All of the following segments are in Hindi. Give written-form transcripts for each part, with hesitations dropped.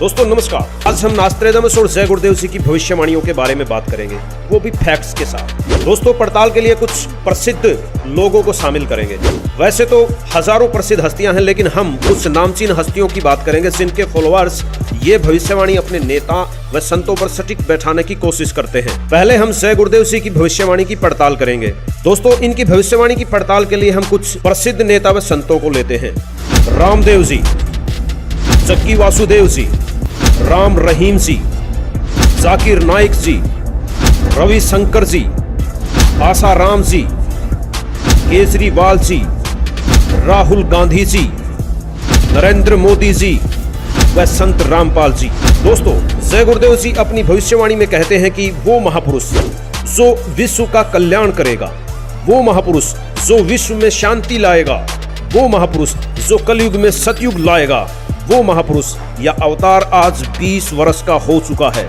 दोस्तों नमस्कार। आज हम नास्ट्रेदामस और जय गुरुदेव जी की भविष्यवाणियों के बारे में बात करेंगे, वो भी फैक्ट्स के साथ। दोस्तों पड़ताल के लिए कुछ प्रसिद्ध लोगों को शामिल करेंगे। वैसे तो हजारों प्रसिद्ध हस्तियां हैं, लेकिन हम कुछ नामचीन हस्तियों की बात करेंगे जिनके फॉलोअर्स ये भविष्यवाणी अपने नेता व संतों पर सटीक बैठाने की कोशिश करते हैं। पहले हम जय गुरुदेव जी की भविष्यवाणी की पड़ताल करेंगे। दोस्तों इनकी भविष्यवाणी की पड़ताल के लिए हम कुछ प्रसिद्ध नेता व संतों को लेते हैं। रामदेव जी, जक्की वासुदेव जी, राम रहीम जी, जाकिर नाइक जी, रवि शंकर जी, आसाराम जी, केजरीवाल जी, राहुल गांधी जी, नरेंद्र मोदी जी व संत रामपाल जी। दोस्तों जय गुरुदेव जी अपनी भविष्यवाणी में कहते हैं कि वो महापुरुष जो विश्व का कल्याण करेगा, वो महापुरुष जो विश्व में शांति लाएगा, वो महापुरुष जो कलयुग में सतयुग लाएगा, वो महापुरुष या अवतार आज 20 वर्ष का हो चुका है।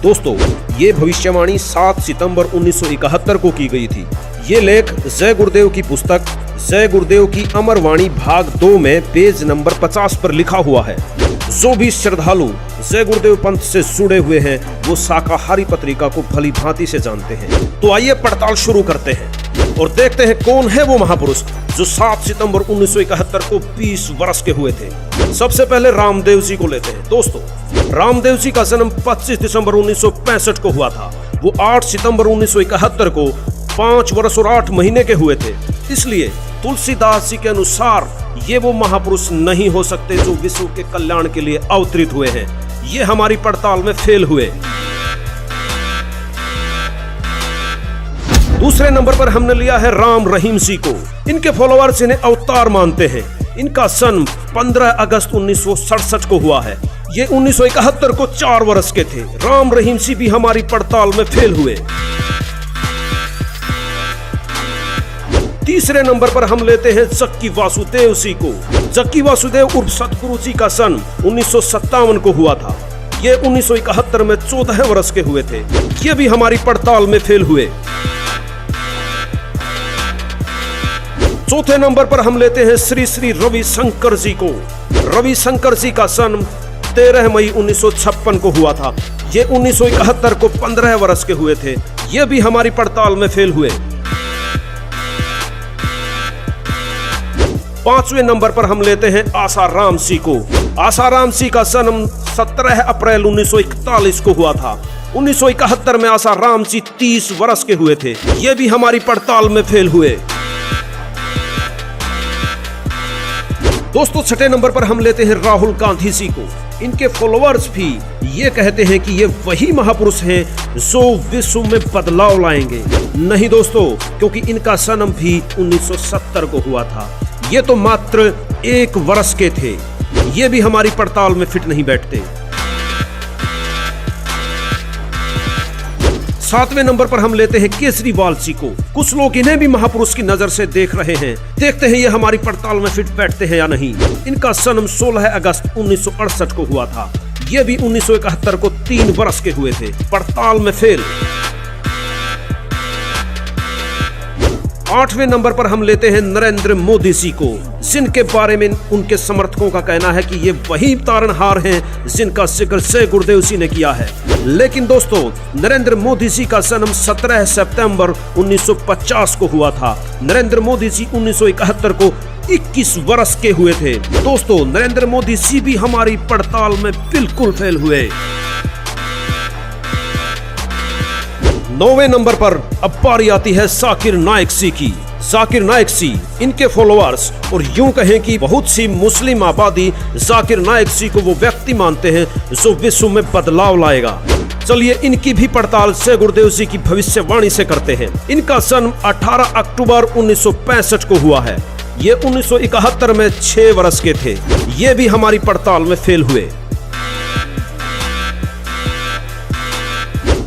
दोस्तों ये भविष्यवाणी 7 सितंबर 1971 को की गई थी। ये लेख जय गुरुदेव की पुस्तक जय गुरुदेव की अमरवाणी भाग 2 में पेज नंबर 50 पर लिखा हुआ है। जो भी श्रद्धालु जय गुरुदेव पंथ से जुड़े हुए हैं वो शाकाहारी पत्रिका को भली भांति से जानते हैं। तो आइए पड़ताल शुरू करते हैं और देखते हैं कौन है वो महापुरुष जो 7 सितंबर 1971 को 20 वर्ष के हुए थे। सबसे पहले रामदेव जी को लेते हैं। दोस्तों रामदेव जी का जन्म 25 दिसंबर 1965 को हुआ था। वो 8 सितंबर 1971 को 5 वर्ष और 8 महीने के हुए थे। इसलिए तुलसीदास जी के अनुसार ये वो महापुरुष नहीं हो सकते जो विश्व के कल्याण के लिए अवतरित हुए हैं। ये हमारी पड़ताल में फेल हुए। दूसरे नंबर पर हमने लिया है राम रहीम जी को। इनके फॉलोअर्स इन्हें अवतार मानते हैं। इनका जन्म 15 अगस्त 1967 को हुआ है। ये 1971 को 4 वर्ष के थे। राम रहीम जी भी हमारी पड़ताल में फेल हुए। तीसरे नंबर पर हम लेते हैं जक्की वासुदेव जी को। जक्की वासुदेव उर्फ सतगुरु जी का जन्म 1957 को हुआ था। ये 1971 में 14 वर्ष के हुए थे। ये भी हमारी पड़ताल में फेल हुए। चौथे नंबर पर हम लेते हैं श्री श्री रवि शंकर जी को। रवि शंकर जी का जन्म 13 मई 1956 को हुआ था। ये 1971 को 15 वर्ष के हुए थे। ये भी हमारी पड़ताल में फेल हुए। पांचवें नंबर पर हम लेते हैं आसाराम जी को। आसाराम जी का जन्म 17 अप्रैल 1941 को हुआ था। 1971 में आसाराम जी 30 वर्ष के हुए थे। ये भी हमारी पड़ताल में फेल हुए। दोस्तों छठे नंबर पर हम लेते हैं राहुल गांधी जी को। इनके फॉलोअर्स भी ये कहते हैं कि ये वही महापुरुष हैं जो विश्व में बदलाव लाएंगे। नहीं दोस्तों, क्योंकि इनका जन्म भी 1970 को हुआ था। ये तो मात्र 1 वर्ष के थे। ये भी हमारी पड़ताल में फिट नहीं बैठते। 7वें नंबर पर हम लेते हैं केजरीवाल जी को। कुछ लोग इन्हें भी महापुरुष की नजर से देख रहे हैं। देखते हैं ये हमारी पड़ताल में फिट बैठते हैं या नहीं। इनका जन्म 16 अगस्त 1968 को हुआ था। ये भी 1971 को 3 वर्ष के हुए थे। पड़ताल में फेल। 8वें नंबर पर हम लेते हैं नरेंद्र मोदी जी को, जिनके बारे में उनके समर्थकों का कहना है कि ये वही तारणहार हैं जिनका जिक्र जय गुरुदेव जी ने किया है। लेकिन दोस्तों नरेंद्र मोदी जी का जन्म 17 सितंबर 1950 को हुआ था। नरेंद्र मोदी जी 1971 को 21 वर्ष के हुए थे। दोस्तों नरेंद्र मोदी जी भी हमारी पड़ताल में बिल्कुल फेल हुए। 9वें नंबर पर अब बारी आती है जाकिर नाइक जी की। जाकिर नाइक जी, इनके फॉलोअर्स और यूं कहें कि बहुत सी मुस्लिम आबादी जाकिर नाइक जी को वो व्यक्ति मानते हैं जो विश्व में बदलाव लाएगा। चलिए इनकी भी पड़ताल जय गुरुदेव जी की भविष्यवाणी से करते हैं। इनका जन्म 18 अक्टूबर 1965 को हुआ है। ये 1971 में 6 वर्ष के थे। ये भी हमारी पड़ताल में फेल हुए।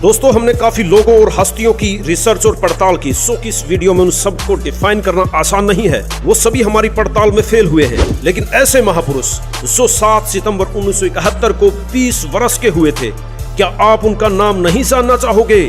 दोस्तों हमने काफी लोगों और हस्तियों की रिसर्च और पड़ताल की, सो कि इस वीडियो में उन सबको डिफाइन करना आसान नहीं है। वो सभी हमारी पड़ताल में फेल हुए हैं। लेकिन ऐसे महापुरुष जो 7 सितंबर 1971 को 20 वर्ष के हुए थे, क्या आप उनका नाम नहीं जानना चाहोगे?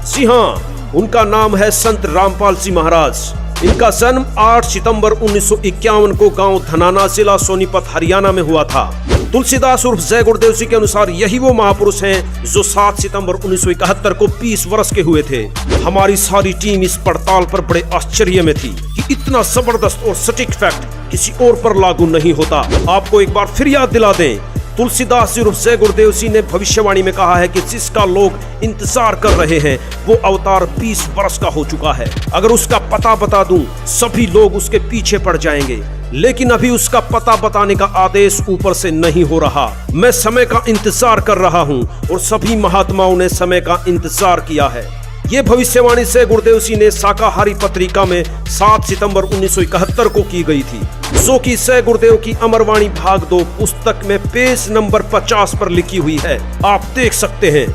जी हाँ, उनका नाम है संत रामपाल जी महाराज। इनका जन्म 8 सितंबर 1951 को गांव धनाना, जिला सोनीपत, हरियाणा में हुआ था। तुलसीदास उर्फ जय गुरुदेव जी के अनुसार यही वो महापुरुष हैं जो 7 सितंबर 1971 को 20 वर्ष के हुए थे। हमारी सारी टीम इस पड़ताल पर बड़े आश्चर्य में थी कि इतना जबरदस्त और सटीक फैक्ट किसी और पर लागू नहीं होता। आपको एक बार फिर याद दिला दें, तुलसीदास जी उर्फ जय गुरुदेव जी ने भविष्यवाणी में कहा है कि जिसका लोग इंतजार कर रहे हैं वो अवतार 20 वर्ष का हो चुका है। अगर उसका पता बता दूं, सभी लोग उसके पीछे पड़ जाएंगे, लेकिन अभी उसका पता बताने का आदेश ऊपर से नहीं हो रहा। मैं समय का इंतजार कर रहा हूं और सभी महात्माओं ने समय का इंतजार किया है। ये भविष्यवाणी से गुरुदेव जी ने शाकाहारी पत्रिका में 7 सितंबर 1971 को की गई थी, जो कि से गुरुदेव की अमरवाणी भाग 2 पुस्तक में पेज नंबर 50 पर लिखी हुई है। आप देख सकते हैं।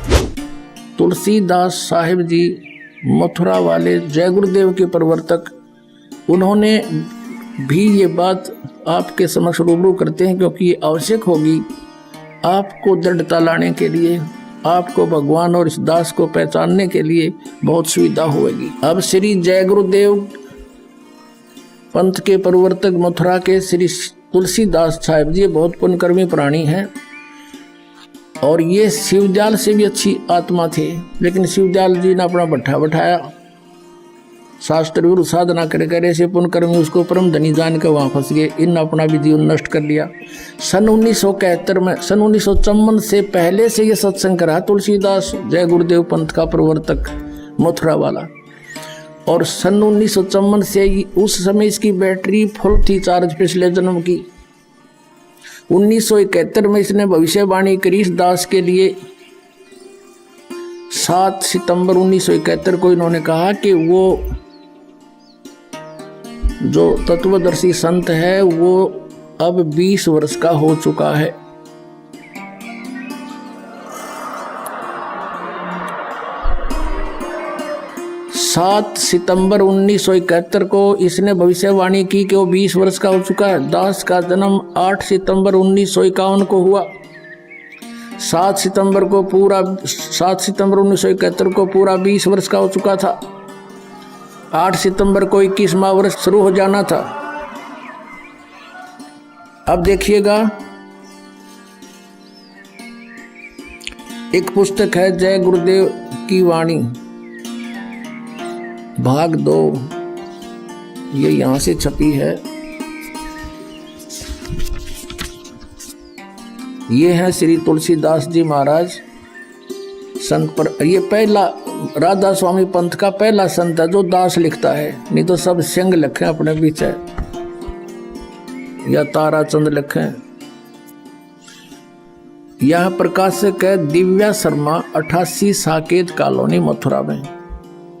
तुलसीदास साहिब जी मथुरा वाले जय गुरुदेव के प्रवर्तक, उन्होंने भी ये बात आपके समक्ष रूबरू करते हैं, क्योंकि ये आवश्यक होगी आपको दृढ़ता लाने के लिए, आपको भगवान और इस दास को पहचानने के लिए बहुत सुविधा होगी। अब श्री जय गुरुदेव पंथ के प्रवर्तक मथुरा के श्री तुलसीदास साहिब जी बहुत पुण्यकर्मी प्राणी हैं और ये शिवदयाल से भी अच्छी आत्मा थे, लेकिन शिवदयाल जी ने अपना भट्ठा बैठाया, शास्त्र विरुद्ध साधना कर ऐसे पुण्यकर्मी उसको परम धनी जान के वहाँ फंस गए। इन अपना भी जीवन नष्ट कर लिया। सन 1971 में, सन 1954 से पहले से ये सत्संग करा तुलसीदास जय गुरुदेव पंथ का प्रवर्तक मथुरा वाला, और सन 1954 से उस समय इसकी बैटरी फुल थी चार्ज पिछले जन्म की। 1971 में इसने भविष्यवाणी करी इस दास के लिए। 7 सितंबर 1971 को इन्होंने कहा कि वो जो तत्वदर्शी संत है वो अब 20 वर्ष का हो चुका है। सात सितंबर 1971 को इसने भविष्यवाणी की कि वो 20 वर्ष का हो चुका है। दास का जन्म 8 सितंबर 1951 को हुआ। 7 सितंबर 1971 को पूरा 20 वर्ष का हो चुका था। 8 सितंबर को 21वां वर्ष शुरू हो जाना था। अब देखिएगा, एक पुस्तक है जय गुरुदेव की वाणी भाग 2, ये यहां से छपी है। ये है श्री तुलसीदास जी महाराज संत पर। ये पहला राधा स्वामी पंथ का पहला संत है जो दास लिखता है, नहीं तो सब सिंह लिखे अपने पीछे या ताराचंद लिखे। यह प्रकाशक है दिव्या शर्मा, 88 साकेत कॉलोनी मथुरा में,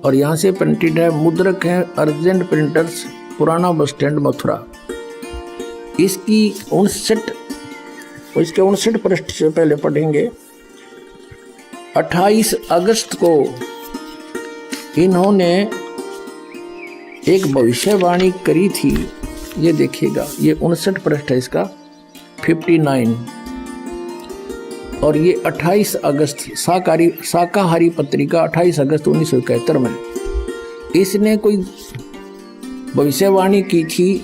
और यहाँ से प्रिंटेड है। मुद्रक है अर्जेंट प्रिंटर्स, पुराना बस स्टैंड मथुरा। इसकी 59 पृष्ठ से पहले पढ़ेंगे। 28 अगस्त को इन्होंने एक भविष्यवाणी करी थी। ये देखिएगा, ये 59 पृष्ठ है इसका, 59, और ये 28 अगस्त शाकाहारी पत्रिका 28 अगस्त 1971 में इसने कोई भविष्यवाणी की थी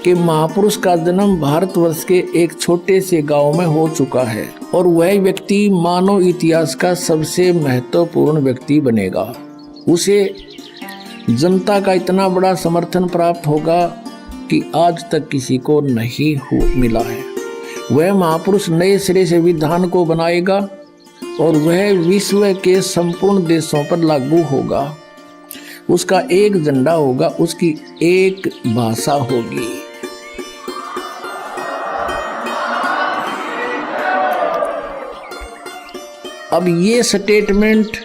कि महापुरुष का जन्म भारतवर्ष के एक छोटे से गांव में हो चुका है और वह व्यक्ति मानव इतिहास का सबसे महत्वपूर्ण व्यक्ति बनेगा। उसे जनता का इतना बड़ा समर्थन प्राप्त होगा कि आज तक किसी को नहीं मिला है। वह महापुरुष नए सिरे से विधान को बनाएगा और वह विश्व के संपूर्ण देशों पर लागू होगा। उसका एक झंडा होगा, उसकी एक भाषा होगी। अब ये स्टेटमेंट,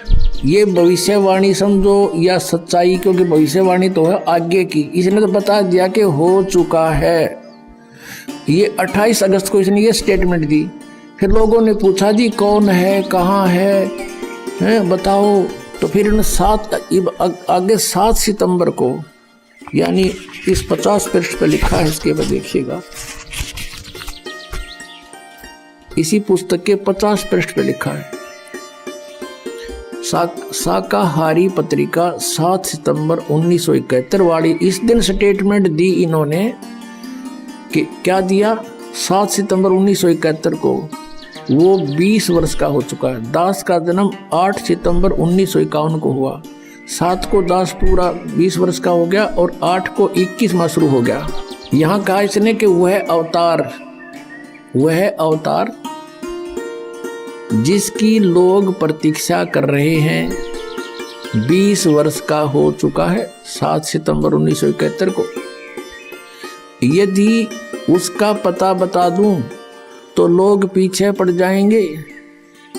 ये भविष्यवाणी समझो या सच्चाई, क्योंकि भविष्यवाणी तो है आगे की, इसने तो बता दिया कि हो चुका है। ये 28 अगस्त को इसने ये स्टेटमेंट दी। फिर लोगों ने पूछा जी कौन है, कहाँ है, बताओ। तो फिर आगे 7 सितंबर को, यानी इस 50 पृष्ठ पर लिखा है, इसके बाद देखिएगा, इसी पुस्तक के 50 पृष्ठ पर लिखा है, शाकाहारी पत्रिका 7 सितंबर 1971 वाली। इस दिन स्टेटमेंट दी इन्होंने कि क्या दिया, 7 सितंबर 1971 को वो 20 वर्ष का हो चुका है। दास का जन्म 8 सितंबर 1951 को हुआ। 7 को दास पूरा 20 वर्ष का हो गया और 8 को 21 माह शुरू हो गया। यहाँ कहा इसने कि वह अवतार जिसकी लोग प्रतीक्षा कर रहे हैं 20 वर्ष का हो चुका है 7 सितंबर 1971 को। यदि उसका पता बता दूं तो लोग पीछे पड़ जाएंगे।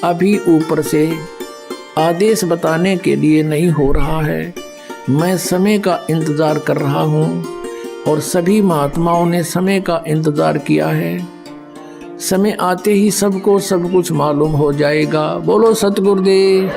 अभी ऊपर से आदेश बताने के लिए नहीं हो रहा है। मैं समय का इंतज़ार कर रहा हूँ और सभी महात्माओं ने समय का इंतज़ार किया है। समय आते ही सबको सब कुछ मालूम हो जाएगा। बोलो सतगुरुदेव।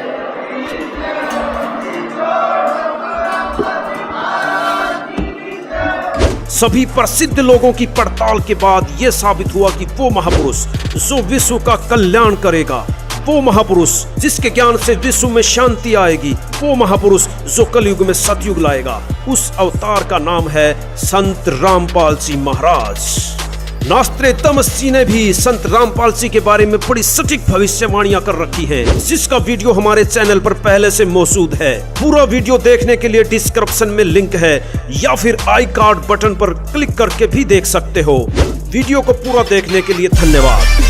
सभी प्रसिद्ध लोगों की पड़ताल के बाद यह साबित हुआ कि वो महापुरुष जो विश्व का कल्याण करेगा, वो महापुरुष जिसके ज्ञान से विश्व में शांति आएगी, वो महापुरुष जो कलयुग में सतयुग लाएगा, उस अवतार का नाम है संत रामपाल जी महाराज। नास्त्रेदमस जी ने भी संत रामपाल जी के बारे में बड़ी सटीक भविष्यवाणियां कर रखी हैं, जिसका वीडियो हमारे चैनल पर पहले से मौजूद है। पूरा वीडियो देखने के लिए डिस्क्रिप्शन में लिंक है या फिर आई कार्ड बटन पर क्लिक करके भी देख सकते हो। वीडियो को पूरा देखने के लिए धन्यवाद।